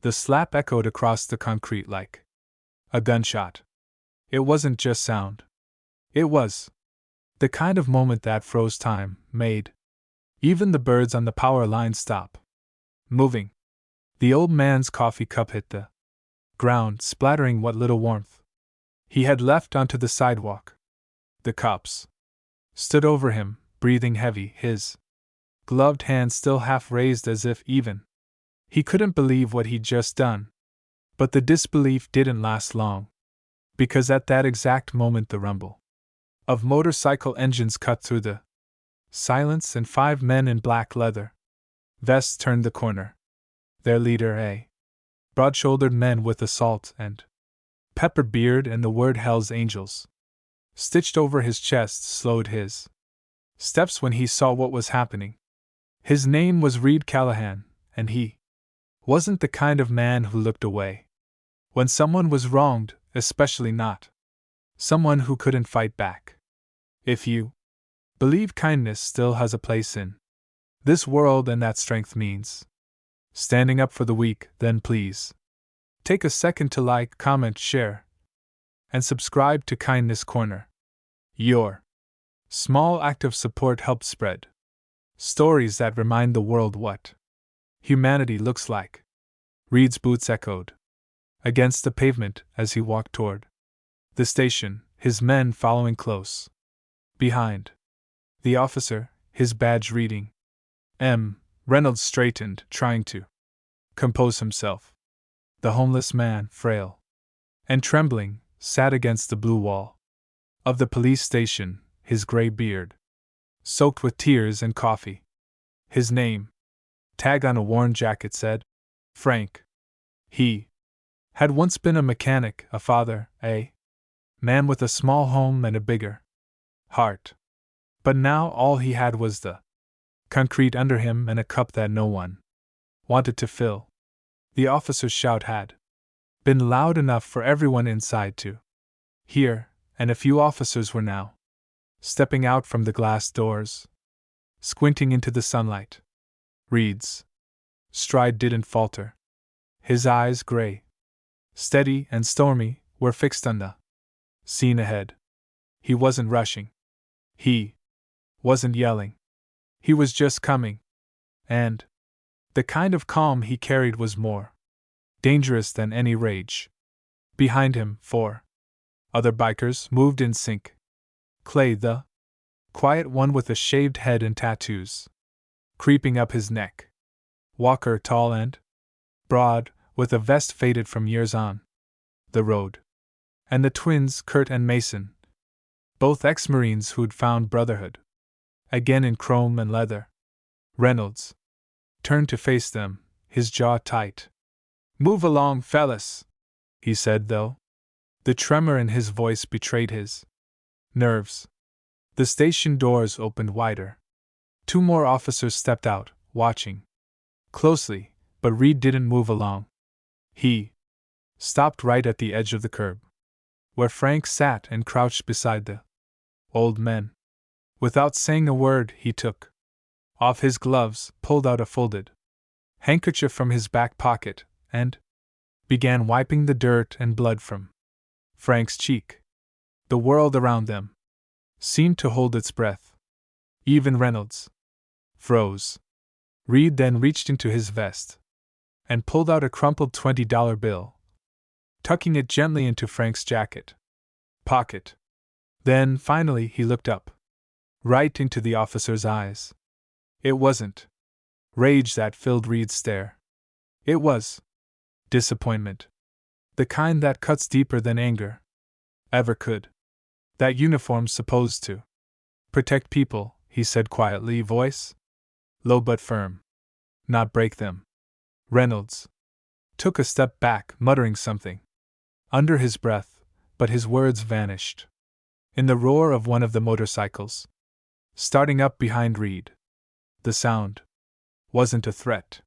The slap echoed across the concrete like a gunshot. It wasn't just sound. It was the kind of moment that froze time, made even the birds on the power line stop moving. The old man's coffee cup hit the ground, splattering what little warmth he had left onto the sidewalk. The cops stood over him, breathing heavy, his gloved hand still half raised as if even he couldn't believe what he'd just done. But the disbelief didn't last long, because at that exact moment the rumble of motorcycle engines cut through the silence and 5 men in black leather vests turned the corner. Their leader, a broad-shouldered man with a salt and pepper beard and the word Hell's Angels stitched over his chest, slowed his steps when he saw what was happening. His name was Reed Callahan, and he wasn't the kind of man who looked away when someone was wronged, especially not someone who couldn't fight back. If you believe kindness still has a place in this world and that strength means standing up for the weak, then please take a second to like, comment, share, and subscribe to Kindness Corner. Your small act of support helps spread stories that remind the world what humanity looks like. Reed's boots echoed against the pavement as he walked toward the station, his men following close behind. The officer, his badge reading M. Reynolds, straightened, trying to compose himself. The homeless man, frail and trembling, sat against the blue wall of the police station, his gray beard soaked with tears and coffee. His name tag on a worn jacket said Frank. He had once been a mechanic, a father, a man with a small home and a bigger heart. But now all he had was the concrete under him and a cup that no one wanted to fill. The officer's shout had been loud enough for everyone inside to hear, and a few officers were now stepping out from the glass doors, squinting into the sunlight. Reed's stride didn't falter. His eyes, gray, steady, and stormy, were fixed on the scene ahead. He wasn't rushing. He wasn't yelling. He was just coming. And the kind of calm he carried was more dangerous than any rage. Behind him, 4 other bikers moved in sync. Clay, the quiet one with a shaved head and tattoos creeping up his neck. Walker, tall and broad, with a vest faded from years on the road. And the twins, Kurt and Mason, both ex-Marines who'd found Brotherhood again in chrome and leather. Reynolds turned to face them, his jaw tight. "Move along, fellas," he said, though the tremor in his voice betrayed his nerves. The station doors opened wider. 2 more officers stepped out, watching closely, but Reed didn't move along. He stopped right at the edge of the curb, where Frank sat and crouched beside the old men. Without saying a word, he took off his gloves, pulled out a folded handkerchief from his back pocket, and began wiping the dirt and blood from Frank's cheek. The world around them seemed to hold its breath. Even Reynolds froze. Reed then reached into his vest and pulled out a crumpled $20 bill, tucking it gently into Frank's jacket pocket. Then, finally, he looked up, right into the officer's eyes. It wasn't rage that filled Reed's stare. It was disappointment. The kind that cuts deeper than anger ever could. "That uniform's supposed to protect people," he said quietly, voice low but firm, "not break them." Reynolds took a step back, muttering something under his breath, but his words vanished in the roar of one of the motorcycles starting up behind Reed. The sound wasn't a threat.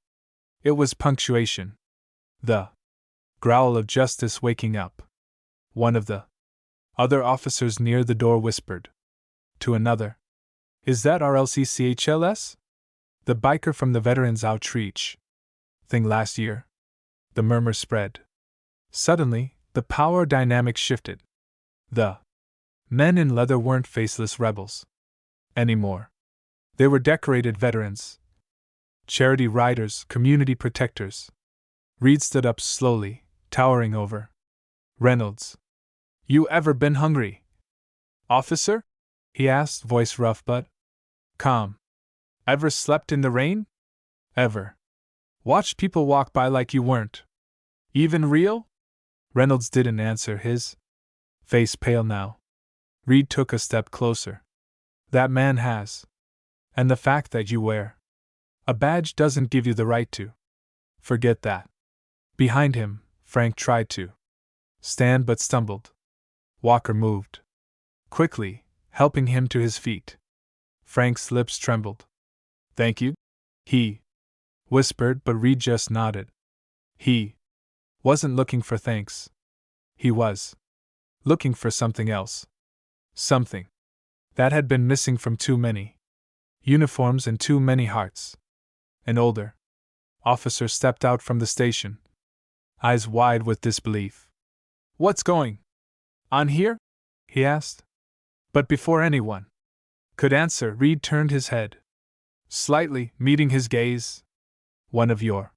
It was punctuation. The growl of justice waking up. One of the other officers near the door whispered to another, "Is that our LCCHLS? The biker from the Veterans Outreach thing last year?" The murmur spread. Suddenly, the power dynamic shifted. The men in leather weren't faceless rebels anymore. They were decorated veterans, charity riders, community protectors. Reed stood up slowly, towering over Reynolds. You ever been hungry, officer? He asked, voice rough but calm. Ever slept in the rain? Ever watched people walk by like you weren't even real? Reynolds didn't answer, his face pale now. Reed took a step closer. That man has. And the fact that you wear a badge doesn't give you the right to. Forget that. Behind him, Frank tried to stand but stumbled. Walker moved quickly, helping him to his feet. Frank's lips trembled. Thank you? He whispered, but Reed just nodded. He wasn't looking for thanks. He was looking for something else. Something that had been missing from too many uniforms and too many hearts. An older officer stepped out from the station, eyes wide with disbelief. What's going on here? He asked. But before anyone could answer, Reed turned his head slightly, meeting his gaze. One of your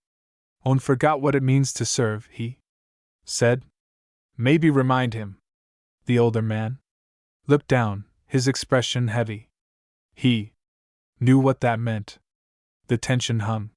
own forgot what it means to serve, he said. Maybe remind him. The older man looked down, his expression heavy. He knew what that meant. The tension hung